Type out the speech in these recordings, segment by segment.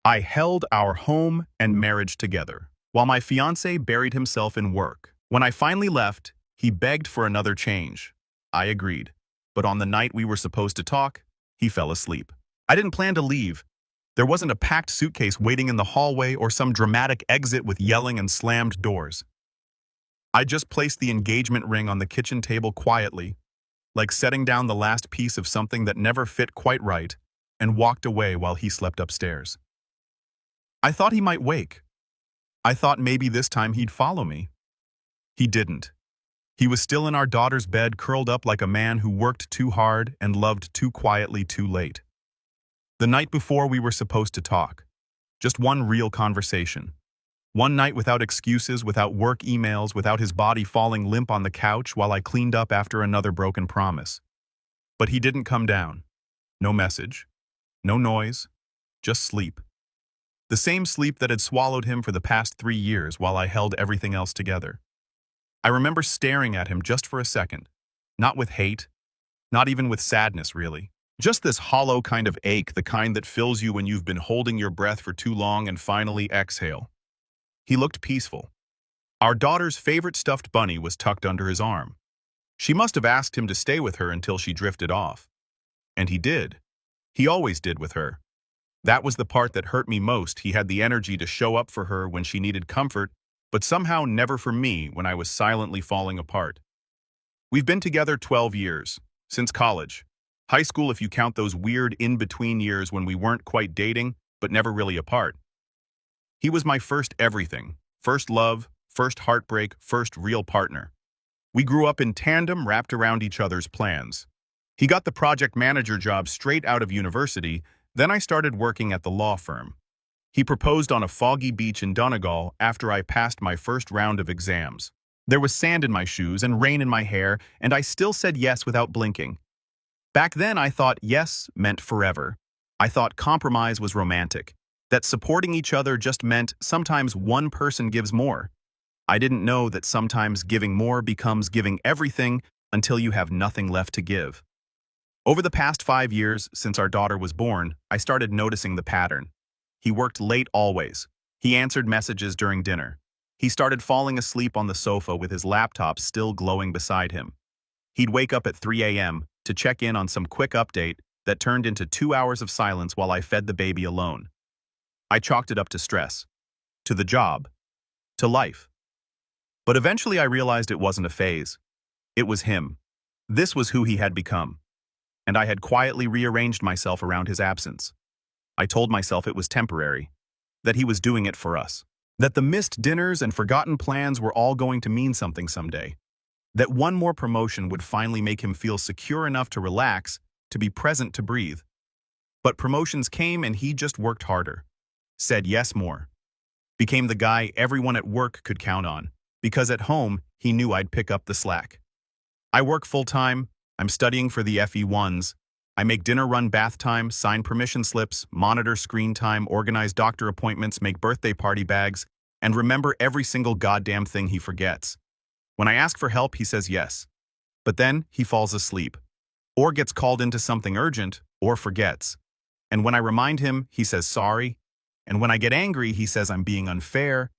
I held our home and marriage together, while my fiancé buried himself in work. When I finally left, he begged for another change. I agreed, but on the night we were supposed to talk, he fell asleep. I didn't plan to leave. There wasn't a packed suitcase waiting in the hallway or some dramatic exit with yelling and slammed doors. I just placed the engagement ring on the kitchen table quietly, like setting down the last piece of something that never fit quite right, and walked away while he slept upstairs. I thought he might wake. I thought maybe this time he'd follow me. He didn't. He was still in our daughter's bed, curled up like a man who worked too hard and loved too quietly too late. The night before we were supposed to talk. Just one real conversation. One night without excuses, without work emails, without his body falling limp on the couch while I cleaned up after another broken promise. But he didn't come down. No message. No noise. Just sleep. The same sleep that had swallowed him for the past 3 years while I held everything else together. I remember staring at him just for a second. Not with hate. Not even with sadness, really. Just this hollow kind of ache, the kind that fills you when you've been holding your breath for too long and finally exhale. He looked peaceful. Our daughter's favorite stuffed bunny was tucked under his arm. She must have asked him to stay with her until she drifted off. And he did. He always did with her. That was the part that hurt me most. He had the energy to show up for her when she needed comfort, but somehow never for me when I was silently falling apart. We've been together 12 years, since college. High school if you count those weird in-between years when we weren't quite dating, but never really apart. He was my first everything, first love, first heartbreak, first real partner. We grew up in tandem, wrapped around each other's plans. He got the project manager job straight out of university, then I started working at the law firm. He proposed on a foggy beach in Donegal after I passed my first round of exams. There was sand in my shoes and rain in my hair, and I still said yes without blinking. Back then I thought yes meant forever. I thought compromise was romantic, that supporting each other just meant sometimes one person gives more. I didn't know that sometimes giving more becomes giving everything until you have nothing left to give. Over the past 5 years, since our daughter was born, I started noticing the pattern. He worked late always. He answered messages during dinner. He started falling asleep on the sofa with his laptop still glowing beside him. He'd wake up at 3 a.m. to check in on some quick update that turned into 2 hours of silence while I fed the baby alone. I chalked it up to stress, to the job, to life. But eventually I realized it wasn't a phase. It was him. This was who he had become. And I had quietly rearranged myself around his absence. I told myself it was temporary, that he was doing it for us, that the missed dinners and forgotten plans were all going to mean something someday, that one more promotion would finally make him feel secure enough to relax, to be present, to breathe. But promotions came and he just worked harder, said yes more, became the guy everyone at work could count on, because at home he knew I'd pick up the slack. I work full-time. I'm studying for the FE1s. I make dinner, run bath time, sign permission slips, monitor screen time, organize doctor appointments, make birthday party bags, and remember every single goddamn thing he forgets. When I ask for help, he says yes. But then he falls asleep, or gets called into something urgent, or forgets. And when I remind him, he says sorry. And when I get angry, he says I'm being unfair.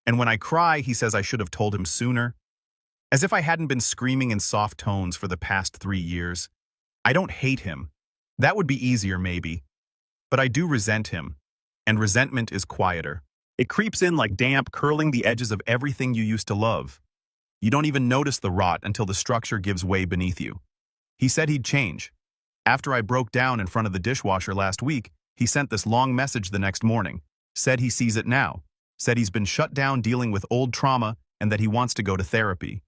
And when I cry, he says I should have told him sooner. As if I hadn't been screaming in soft tones for the past 3 years. I don't hate him. That would be easier, maybe. But I do resent him. And resentment is quieter. It creeps in like damp, curling the edges of everything you used to love. You don't even notice the rot until the structure gives way beneath you. He said he'd change. After I broke down in front of the dishwasher last week, he sent this long message the next morning. Said he sees it now. Said he's been shut down dealing with old trauma and that he wants to go to therapy.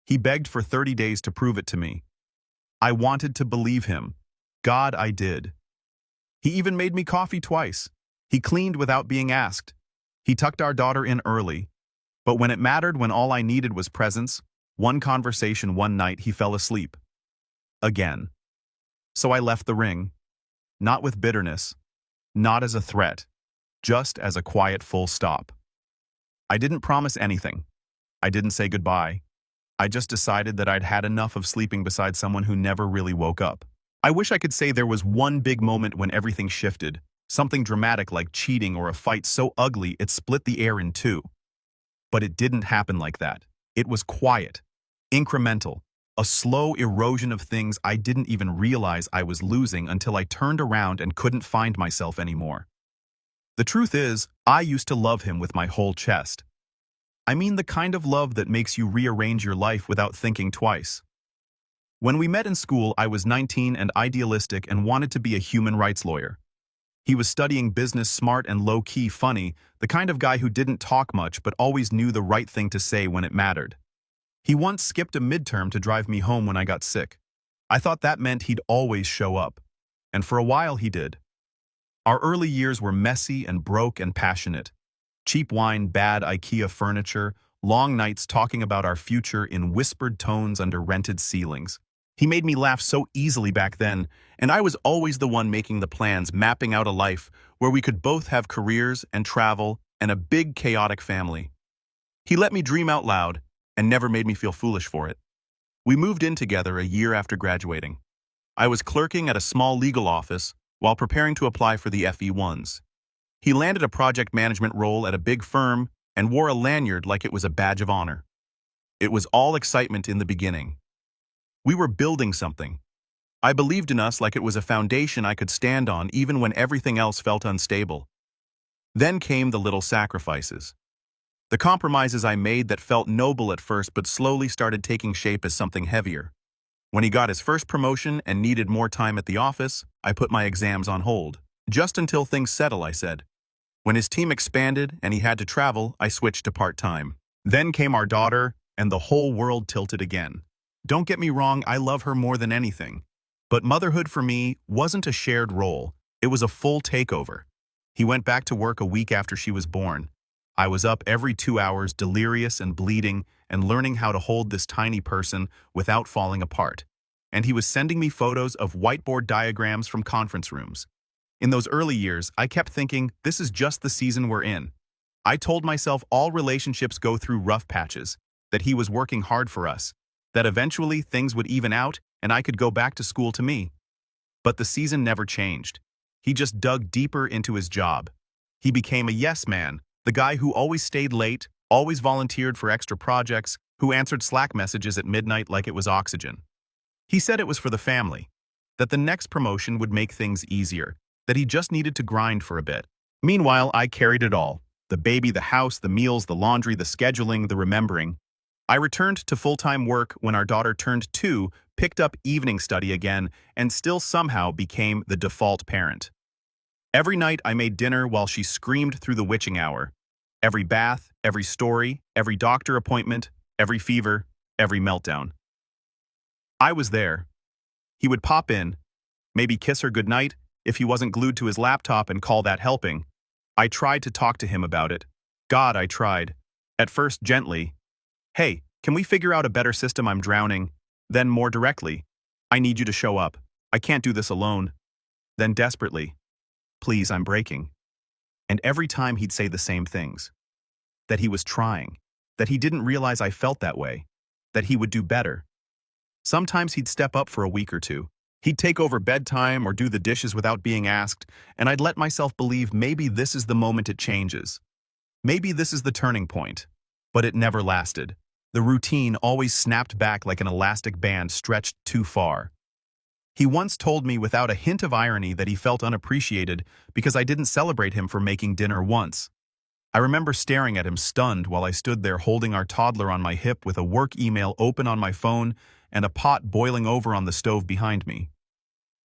He begged for 30 days to prove it to me. I wanted to believe him. God, I did. He even made me coffee twice. He cleaned without being asked. He tucked our daughter in early. But when it mattered, when all I needed was presence, one conversation one night, he fell asleep. Again. So I left the ring. Not with bitterness. Not as a threat. Just as a quiet full stop. I didn't promise anything. I didn't say goodbye. I just decided that I'd had enough of sleeping beside someone who never really woke up. I wish I could say there was one big moment when everything shifted, Something dramatic like cheating or a fight so ugly it split the air in two. But it didn't happen like that. It was quiet, incremental, a slow erosion of things I didn't even realize I was losing until I turned around and couldn't find myself anymore. The truth is, I used to love him with my whole chest. I mean the kind of love that makes you rearrange your life without thinking twice. When we met in school, I was 19 and idealistic and wanted to be a human rights lawyer. He was studying business, smart and low-key funny, the kind of guy who didn't talk much but always knew the right thing to say when it mattered. He once skipped a midterm to drive me home when I got sick. I thought that meant he'd always show up. And for a while he did. Our early years were messy and broke and passionate. Cheap wine, bad IKEA furniture, long nights talking about our future in whispered tones under rented ceilings. He made me laugh so easily back then, and I was always the one making the plans, mapping out a life where we could both have careers and travel and a big chaotic family. He let me dream out loud and never made me feel foolish for it. We moved in together a year after graduating. I was clerking at a small legal office while preparing to apply for the FE1s. He landed a project management role at a big firm and wore a lanyard like it was a badge of honor. It was all excitement in the beginning. We were building something. I believed in us like it was a foundation I could stand on even when everything else felt unstable. Then came the little sacrifices. The compromises I made that felt noble at first but slowly started taking shape as something heavier. When he got his first promotion and needed more time at the office, I put my exams on hold. Just until things settle, I said. When his team expanded and he had to travel, I switched to part-time. Then came our daughter, and the whole world tilted again. Don't get me wrong, I love her more than anything. But motherhood for me wasn't a shared role. It was a full takeover. He went back to work a week after she was born. I was up every 2 hours, delirious and bleeding, and learning how to hold this tiny person without falling apart. And he was sending me photos of whiteboard diagrams from conference rooms. In those early years, I kept thinking, this is just the season we're in. I told myself all relationships go through rough patches, that he was working hard for us, that eventually things would even out and I could go back to school to me. But the season never changed. He just dug deeper into his job. He became a yes man, the guy who always stayed late, always volunteered for extra projects, who answered Slack messages at midnight like it was oxygen. He said it was for the family, that the next promotion would make things easier, that he just needed to grind for a bit. Meanwhile, I carried it all. The baby, the house, the meals, the laundry, the scheduling, the remembering. I returned to full-time work when our daughter turned 2, picked up evening study again, and still somehow became the default parent. Every night I made dinner while she screamed through the witching hour. Every bath, every story, every doctor appointment, every fever, every meltdown. I was there. He would pop in, maybe kiss her goodnight if he wasn't glued to his laptop and call that helping. I tried to talk to him about it. God, I tried. At first gently. Hey, can we figure out a better system? I'm drowning. Then more directly. I need you to show up. I can't do this alone. Then desperately. Please, I'm breaking. And every time he'd say the same things. That he was trying. That he didn't realize I felt that way. That he would do better. Sometimes he'd step up for a week or two. He'd take over bedtime or do the dishes without being asked, and I'd let myself believe maybe this is the moment it changes. Maybe this is the turning point. But it never lasted. The routine always snapped back like an elastic band stretched too far. He once told me without a hint of irony that he felt unappreciated because I didn't celebrate him for making dinner once. I remember staring at him stunned while I stood there holding our toddler on my hip with a work email open on my phone and a pot boiling over on the stove behind me.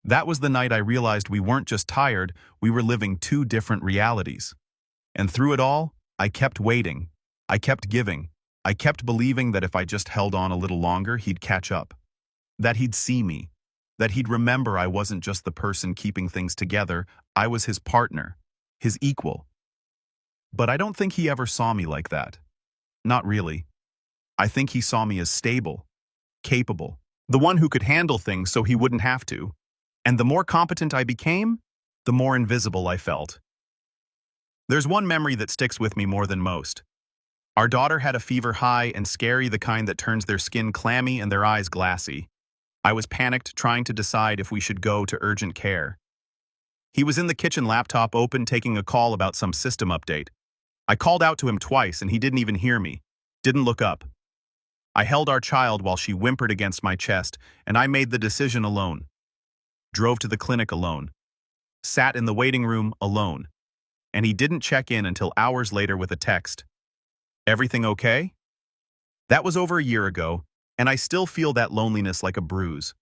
That was the night I realized we weren't just tired, we were living 2 different realities. And through it all, I kept waiting. I kept giving. I kept believing that if I just held on a little longer, he'd catch up. That he'd see me. That he'd remember I wasn't just the person keeping things together, I was his partner, his equal. But I don't think he ever saw me like that. Not really. I think he saw me as stable, capable, the one who could handle things so he wouldn't have to. And the more competent I became, the more invisible I felt. There's one memory that sticks with me more than most. Our daughter had a fever high and scary, the kind that turns their skin clammy and their eyes glassy. I was panicked, trying to decide if we should go to urgent care. He was in the kitchen, laptop open, taking a call about some system update. I called out to him twice and he didn't even hear me. Didn't look up. I held our child while she whimpered against my chest, and I made the decision alone. Drove to the clinic alone. Sat in the waiting room alone. And he didn't check in until hours later with a text. Everything okay? That was over a year ago, and I still feel that loneliness like a bruise.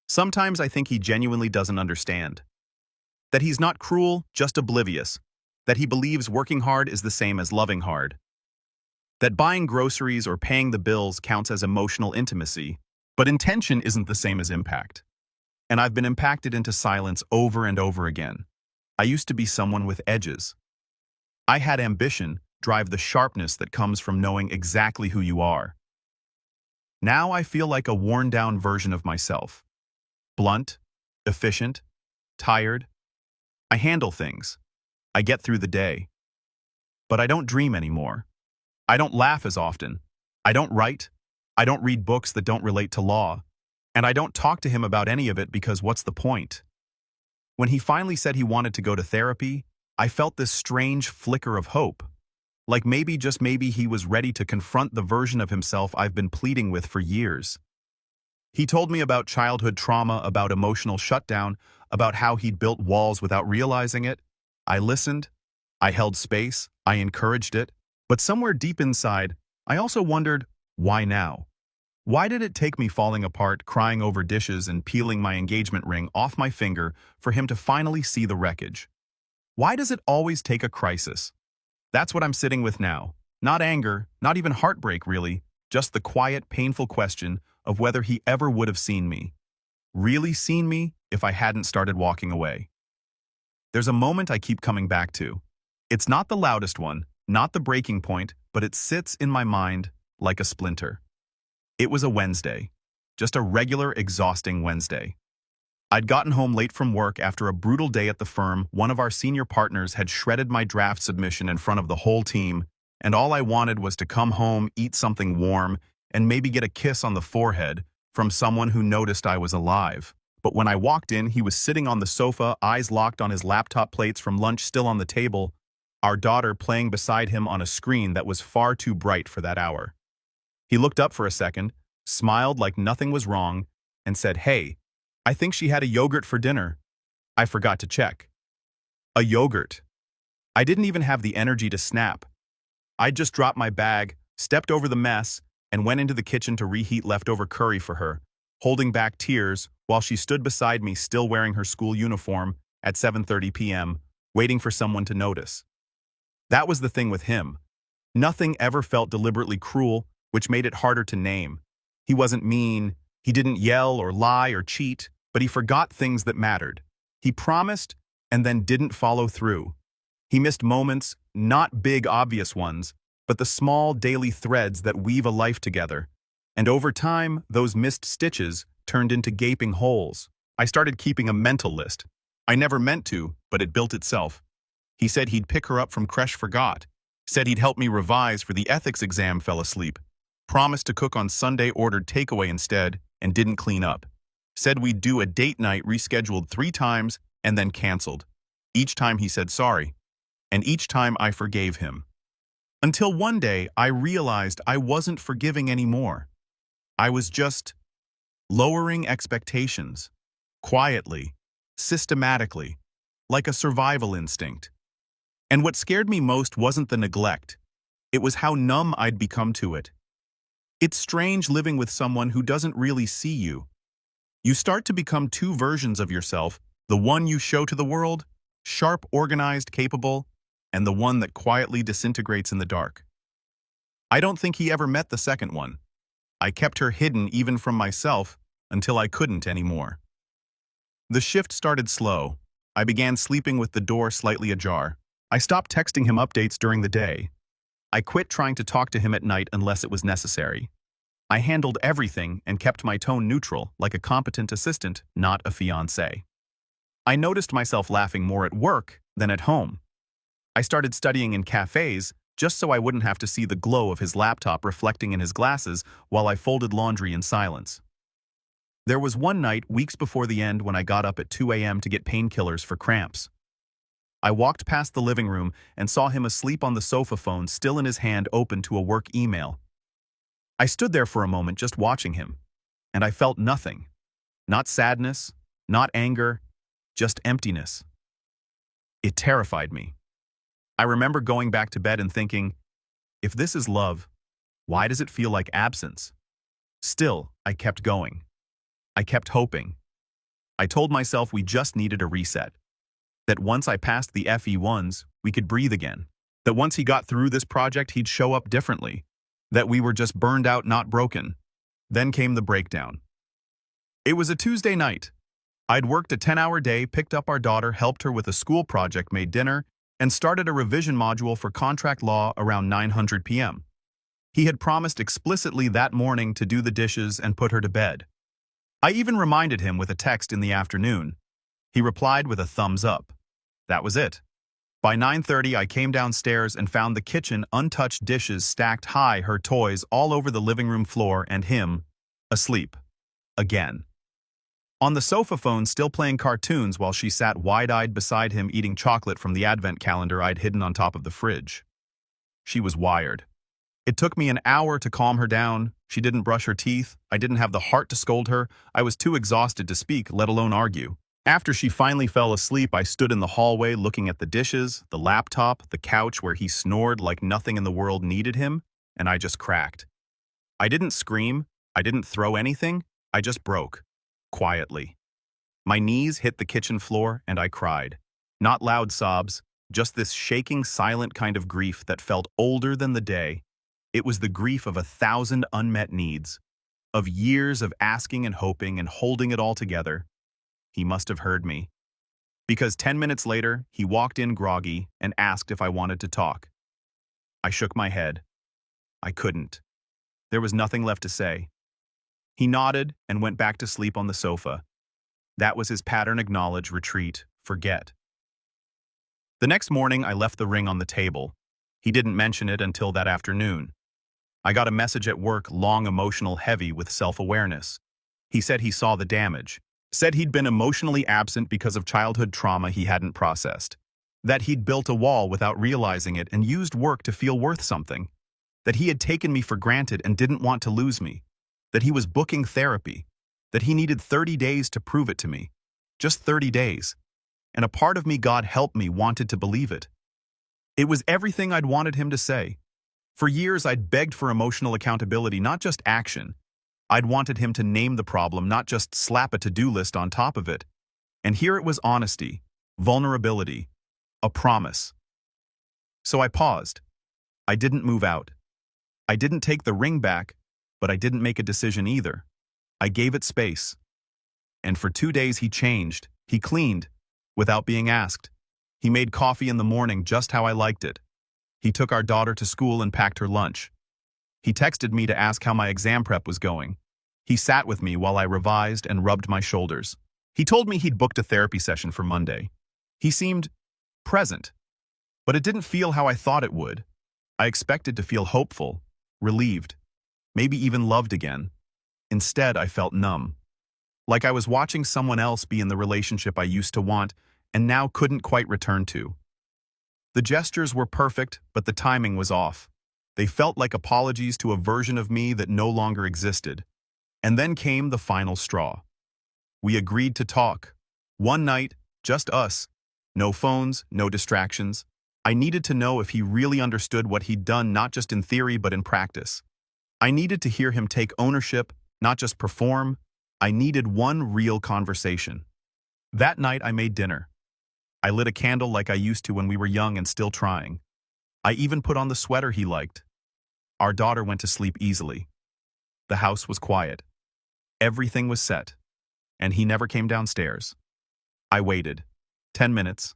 Sometimes I think he genuinely doesn't understand. That he's not cruel, just oblivious. That he believes working hard is the same as loving hard. That buying groceries or paying the bills counts as emotional intimacy, but intention isn't the same as impact. And I've been impacted into silence over and over again. I used to be someone with edges. I had ambition, drive, the sharpness that comes from knowing exactly who you are. Now I feel like a worn-down version of myself. Blunt, efficient, tired. I handle things. I get through the day. But I don't dream anymore. I don't laugh as often. I don't write. I don't read books that don't relate to law. And I don't talk to him about any of it because what's the point? When he finally said he wanted to go to therapy, I felt this strange flicker of hope. Like maybe, just maybe, he was ready to confront the version of himself I've been pleading with for years. He told me about childhood trauma, about emotional shutdown, about how he'd built walls without realizing it. I listened. I held space. I encouraged it. But somewhere deep inside, I also wondered, why now? Why did it take me falling apart, crying over dishes, and peeling my engagement ring off my finger for him to finally see the wreckage? Why does it always take a crisis? That's what I'm sitting with now. Not anger, not even heartbreak really, just the quiet, painful question of whether he ever would have seen me. Really seen me if I hadn't started walking away. There's a moment I keep coming back to. It's not the loudest one, not the breaking point, but it sits in my mind like a splinter. It was a Wednesday, just a regular, exhausting Wednesday. I'd gotten home late from work after a brutal day at the firm. One of our senior partners had shredded my draft submission in front of the whole team, and all I wanted was to come home, eat something warm, and maybe get a kiss on the forehead from someone who noticed I was alive. But when I walked in, he was sitting on the sofa, eyes locked on his laptop, plates from lunch still on the table, our daughter playing beside him on a screen that was far too bright for that hour. He looked up for a second, smiled like nothing was wrong, and said, "Hey, I think she had a yogurt for dinner. I forgot to check." A yogurt. I didn't even have the energy to snap. I just dropped my bag, stepped over the mess, and went into the kitchen to reheat leftover curry for her, holding back tears while she stood beside me still wearing her school uniform at 7:30 p.m., waiting for someone to notice. That was the thing with him. Nothing ever felt deliberately cruel, which made it harder to name. He wasn't mean, he didn't yell or lie or cheat, but he forgot things that mattered. He promised and then didn't follow through. He missed moments, not big obvious ones, but the small daily threads that weave a life together. And over time, those missed stitches turned into gaping holes. I started keeping a mental list. I never meant to, but it built itself. He said he'd pick her up from creche, forgot. Said he'd help me revise for the ethics exam, fell asleep. Promised to cook on Sunday, ordered takeaway instead, and didn't clean up. Said we'd do a date night, rescheduled 3 times, and then canceled. Each time he said sorry. And each time I forgave him. Until one day I realized I wasn't forgiving anymore. I was just lowering expectations. Quietly, systematically, like a survival instinct. And what scared me most wasn't the neglect. It was how numb I'd become to it. It's strange living with someone who doesn't really see you. You start to become 2 versions of yourself, the one you show to the world, sharp, organized, capable, and the one that quietly disintegrates in the dark. I don't think he ever met the second one. I kept her hidden even from myself until I couldn't anymore. The shift started slow. I began sleeping with the door slightly ajar. I stopped texting him updates during the day. I quit trying to talk to him at night unless it was necessary. I handled everything and kept my tone neutral, like a competent assistant, not a fiancé. I noticed myself laughing more at work than at home. I started studying in cafes just so I wouldn't have to see the glow of his laptop reflecting in his glasses while I folded laundry in silence. There was one night, weeks before the end, when I got up at 2 a.m. to get painkillers for cramps. I walked past the living room and saw him asleep on the sofa, phone still in his hand, open to a work email. I stood there for a moment just watching him, and I felt nothing. Not sadness, not anger, just emptiness. It terrified me. I remember going back to bed and thinking, if this is love, why does it feel like absence? Still, I kept going. I kept hoping. I told myself we just needed a reset. That once I passed the FE1s, we could breathe again. That once he got through this project, he'd show up differently. That we were just burned out, not broken. Then came the breakdown. It was a Tuesday night. I'd worked a 10-hour day, picked up our daughter, helped her with a school project, made dinner, and started a revision module for contract law around 9:00 p.m. He had promised explicitly that morning to do the dishes and put her to bed. I even reminded him with a text in the afternoon. He replied with a thumbs up. That was it. By 9:30, I came downstairs and found the kitchen untouched, dishes stacked high, her toys all over the living room floor, and him asleep. Again. On the sofa, phone still playing cartoons while she sat wide-eyed beside him eating chocolate from the advent calendar I'd hidden on top of the fridge. She was wired. It took me an hour to calm her down. She didn't brush her teeth. I didn't have the heart to scold her. I was too exhausted to speak, let alone argue. After she finally fell asleep, I stood in the hallway looking at the dishes, the laptop, the couch where he snored like nothing in the world needed him, and I just cracked. I didn't scream. I didn't throw anything. I just broke. Quietly. My knees hit the kitchen floor and I cried. Not loud sobs, just this shaking, silent kind of grief that felt older than the day. It was the grief of 1,000 unmet needs, of years of asking and hoping and holding it all together. He must have heard me. Because 10 minutes later, he walked in groggy and asked if I wanted to talk. I shook my head. I couldn't. There was nothing left to say. He nodded and went back to sleep on the sofa. That was his pattern: acknowledge, retreat, forget. The next morning, I left the ring on the table. He didn't mention it until that afternoon. I got a message at work, long, emotional, heavy with self-awareness. He said he saw the damage. Said he'd been emotionally absent because of childhood trauma he hadn't processed. That he'd built a wall without realizing it and used work to feel worth something. That he had taken me for granted and didn't want to lose me. That he was booking therapy. That he needed 30 days to prove it to me. Just 30 days. And a part of me, God help me, wanted to believe it. It was everything I'd wanted him to say. For years, I'd begged for emotional accountability, not just action. I'd wanted him to name the problem, not just slap a to-do list on top of it. And here it was: honesty, vulnerability, a promise. So I paused. I didn't move out. I didn't take the ring back, but I didn't make a decision either. I gave it space. And for 2 days he changed. He cleaned, without being asked. He made coffee in the morning just how I liked it. He took our daughter to school and packed her lunch. He texted me to ask how my exam prep was going. He sat with me while I revised and rubbed my shoulders. He told me he'd booked a therapy session for Monday. He seemed present, but it didn't feel how I thought it would. I expected to feel hopeful, relieved, maybe even loved again. Instead, I felt numb. Like I was watching someone else be in the relationship I used to want and now couldn't quite return to. The gestures were perfect, but the timing was off. They felt like apologies to a version of me that no longer existed. And then came the final straw. We agreed to talk. One night, just us. No phones, no distractions. I needed to know if he really understood what he'd done, not just in theory but in practice. I needed to hear him take ownership, not just perform. I needed one real conversation. That night I made dinner. I lit a candle like I used to when we were young and still trying. I even put on the sweater he liked. Our daughter went to sleep easily. The house was quiet. Everything was set. And he never came downstairs. I waited. 10 minutes.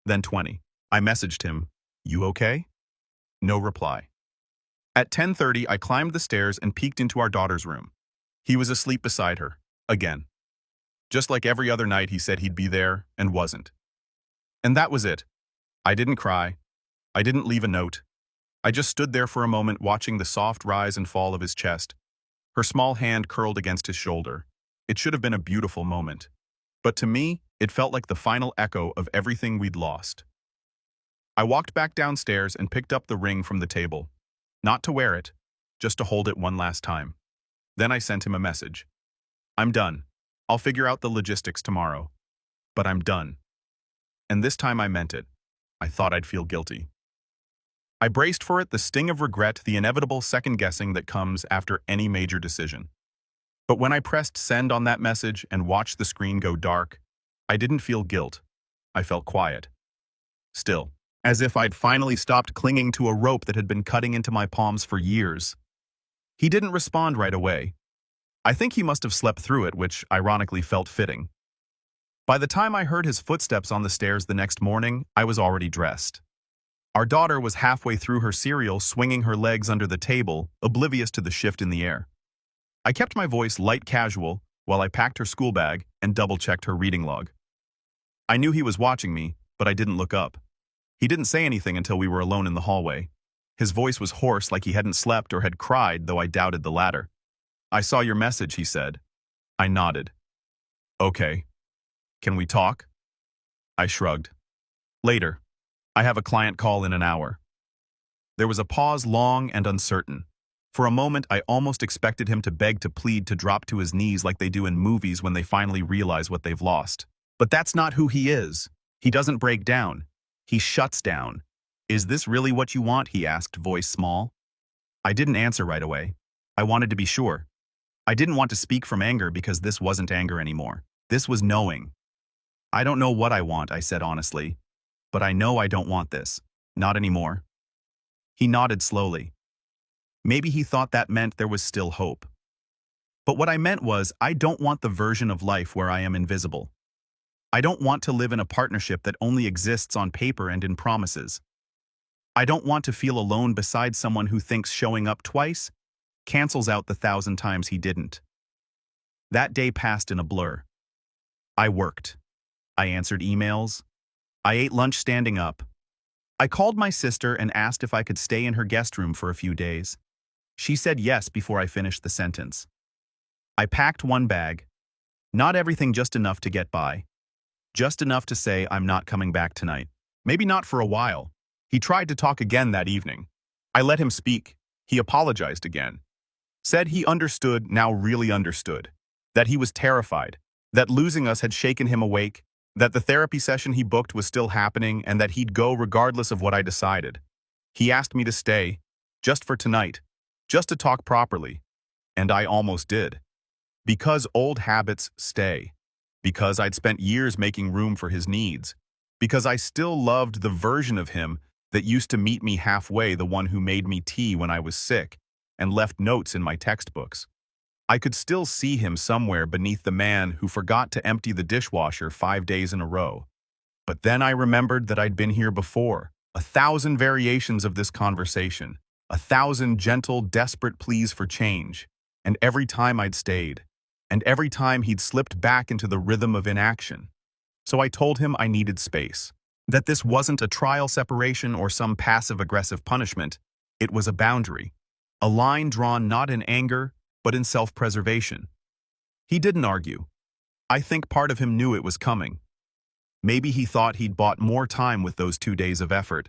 Then 20. I messaged him, "You okay?" No reply. At 10:30, I climbed the stairs and peeked into our daughter's room. He was asleep beside her, again. Just like every other night, he said he'd be there and wasn't. And that was it. I didn't cry. I didn't leave a note. I just stood there for a moment watching the soft rise and fall of his chest, her small hand curled against his shoulder. It should have been a beautiful moment. But to me, it felt like the final echo of everything we'd lost. I walked back downstairs and picked up the ring from the table. Not to wear it, just to hold it one last time. Then I sent him a message. I'm done. I'll figure out the logistics tomorrow. But I'm done. And this time I meant it. I thought I'd feel guilty. I braced for it, the sting of regret, the inevitable second-guessing that comes after any major decision. But when I pressed send on that message and watched the screen go dark, I didn't feel guilt. I felt quiet. Still, as if I'd finally stopped clinging to a rope that had been cutting into my palms for years. He didn't respond right away. I think he must have slept through it, which ironically felt fitting. By the time I heard his footsteps on the stairs the next morning, I was already dressed. Our daughter was halfway through her cereal, swinging her legs under the table, oblivious to the shift in the air. I kept my voice light casual while I packed her school bag and double-checked her reading log. I knew he was watching me, but I didn't look up. He didn't say anything until we were alone in the hallway. His voice was hoarse, like he hadn't slept or had cried, though I doubted the latter. I saw your message, he said. I nodded. Okay. Can we talk? I shrugged. Later. I have a client call in an hour. There was a pause, long and uncertain. For a moment, I almost expected him to beg, to plead, to drop to his knees like they do in movies when they finally realize what they've lost. But that's not who he is. He doesn't break down. He shuts down. Is this really what you want? He asked, voice small. I didn't answer right away. I wanted to be sure. I didn't want to speak from anger because this wasn't anger anymore. This was knowing. I don't know what I want, I said honestly. But I know I don't want this. Not anymore. He nodded slowly. Maybe he thought that meant there was still hope. But what I meant was, I don't want the version of life where I am invisible. I don't want to live in a partnership that only exists on paper and in promises. I don't want to feel alone beside someone who thinks showing up twice cancels out the 1,000 times he didn't. That day passed in a blur. I worked. I answered emails. I ate lunch standing up. I called my sister and asked if I could stay in her guest room for a few days. She said yes before I finished the sentence. I packed one bag. Not everything, just enough to get by. Just enough to say I'm not coming back tonight. Maybe not for a while. He tried to talk again that evening. I let him speak. He apologized again. Said he understood, now really understood. That he was terrified. That losing us had shaken him awake. That the therapy session he booked was still happening and that he'd go regardless of what I decided. He asked me to stay. Just for tonight. Just to talk properly. And I almost did. Because old habits stay. Because I'd spent years making room for his needs. Because I still loved the version of him that used to meet me halfway, the one who made me tea when I was sick and left notes in my textbooks. I could still see him somewhere beneath the man who forgot to empty the dishwasher 5 days in a row. But then I remembered that I'd been here before, 1,000 variations of this conversation, 1,000 gentle, desperate pleas for change, and every time I'd stayed, and every time he'd slipped back into the rhythm of inaction. So I told him I needed space, that this wasn't a trial separation or some passive-aggressive punishment. It was a boundary, a line drawn not in anger, but in self-preservation. He didn't argue. I think part of him knew it was coming. Maybe he thought he'd bought more time with those 2 days of effort.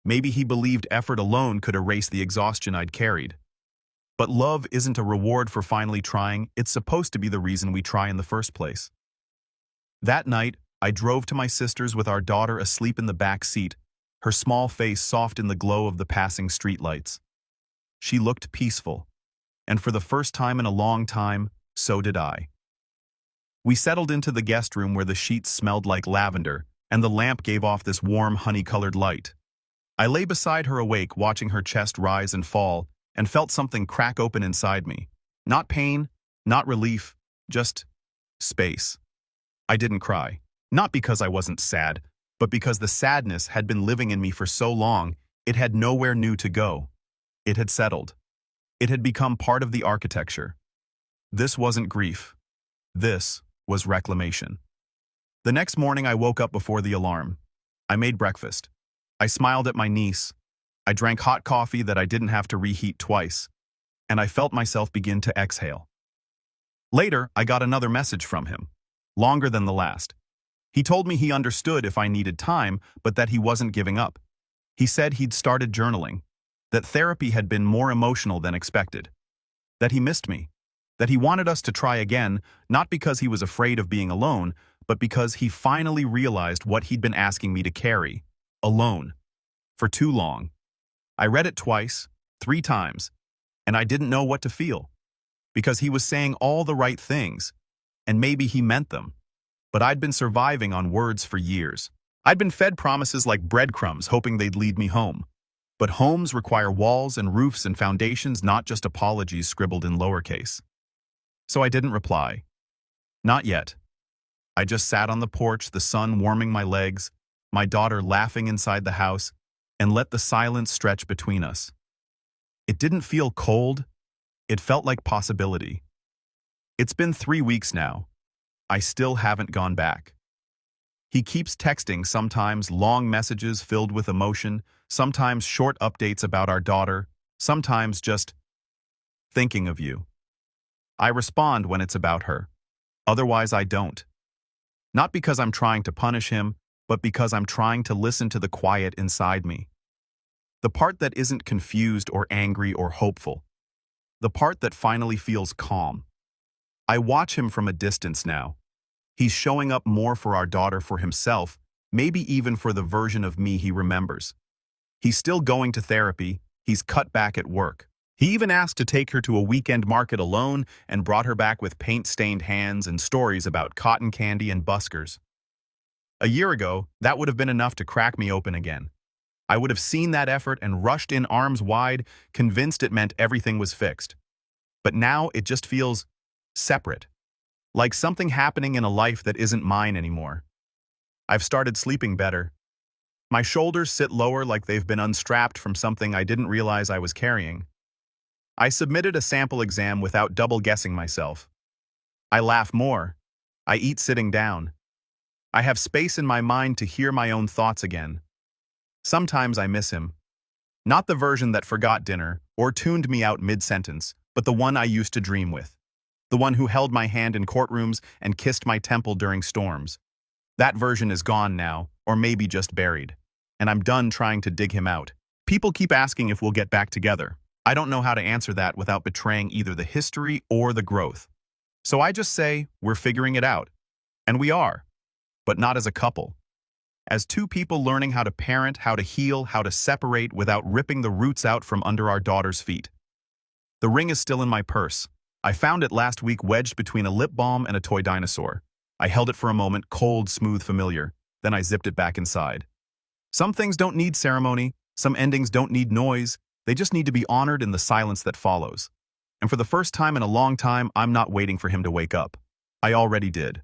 Maybe he believed effort alone could erase the exhaustion I'd carried. But love isn't a reward for finally trying. It's supposed to be the reason we try in the first place. That night, I drove to my sister's with our daughter asleep in the back seat, her small face soft in the glow of the passing streetlights. She looked peaceful, and for the first time in a long time, so did I. We settled into the guest room where the sheets smelled like lavender, and the lamp gave off this warm, honey-colored light. I lay beside her awake, watching her chest rise and fall, and felt something crack open inside me. Not pain, not relief, just space. I didn't cry. Not because I wasn't sad, but because the sadness had been living in me for so long, it had nowhere new to go. It had settled. It had become part of the architecture. This wasn't grief. This was reclamation. The next morning I woke up before the alarm. I made breakfast. I smiled at my niece. I drank hot coffee that I didn't have to reheat twice. And I felt myself begin to exhale. Later, I got another message from him, longer than the last. He told me he understood if I needed time, but that he wasn't giving up. He said he'd started journaling, that therapy had been more emotional than expected, that he missed me, that he wanted us to try again, not because he was afraid of being alone, but because he finally realized what he'd been asking me to carry, alone, for too long. I read it twice, 3 times, and I didn't know what to feel, because he was saying all the right things, and maybe he meant them. But I'd been surviving on words for years. I'd been fed promises like breadcrumbs, hoping they'd lead me home. But homes require walls and roofs and foundations, not just apologies scribbled in lowercase. So I didn't reply. Not yet. I just sat on the porch, the sun warming my legs, my daughter laughing inside the house, and let the silence stretch between us. It didn't feel cold. It felt like possibility. It's been 3 weeks now. I still haven't gone back. He keeps texting, sometimes long messages filled with emotion, sometimes short updates about our daughter, sometimes just thinking of you. I respond when it's about her. Otherwise, I don't. Not because I'm trying to punish him, but because I'm trying to listen to the quiet inside me. The part that isn't confused or angry or hopeful. The part that finally feels calm. I watch him from a distance now. He's showing up more for our daughter, for himself, maybe even for the version of me he remembers. He's still going to therapy. He's cut back at work. He even asked to take her to a weekend market alone and brought her back with paint-stained hands and stories about cotton candy and buskers. A year ago, that would have been enough to crack me open again. I would have seen that effort and rushed in arms wide, convinced it meant everything was fixed. But now it just feels separate, like something happening in a life that isn't mine anymore. I've started sleeping better. My shoulders sit lower, like they've been unstrapped from something I didn't realize I was carrying. I submitted a sample exam without double-guessing myself. I laugh more. I eat sitting down. I have space in my mind to hear my own thoughts again. Sometimes I miss him. Not the version that forgot dinner or tuned me out mid-sentence, but the one I used to dream with. The one who held my hand in courtrooms and kissed my temple during storms. That version is gone now, or maybe just buried. And I'm done trying to dig him out. People keep asking if we'll get back together. I don't know how to answer that without betraying either the history or the growth. So I just say, we're figuring it out. And we are. But not as a couple. As 2 people learning how to parent, how to heal, how to separate without ripping the roots out from under our daughter's feet. The ring is still in my purse. I found it last week wedged between a lip balm and a toy dinosaur. I held it for a moment, cold, smooth, familiar. Then I zipped it back inside. Some things don't need ceremony. Some endings don't need noise. They just need to be honored in the silence that follows. And for the first time in a long time, I'm not waiting for him to wake up. I already did.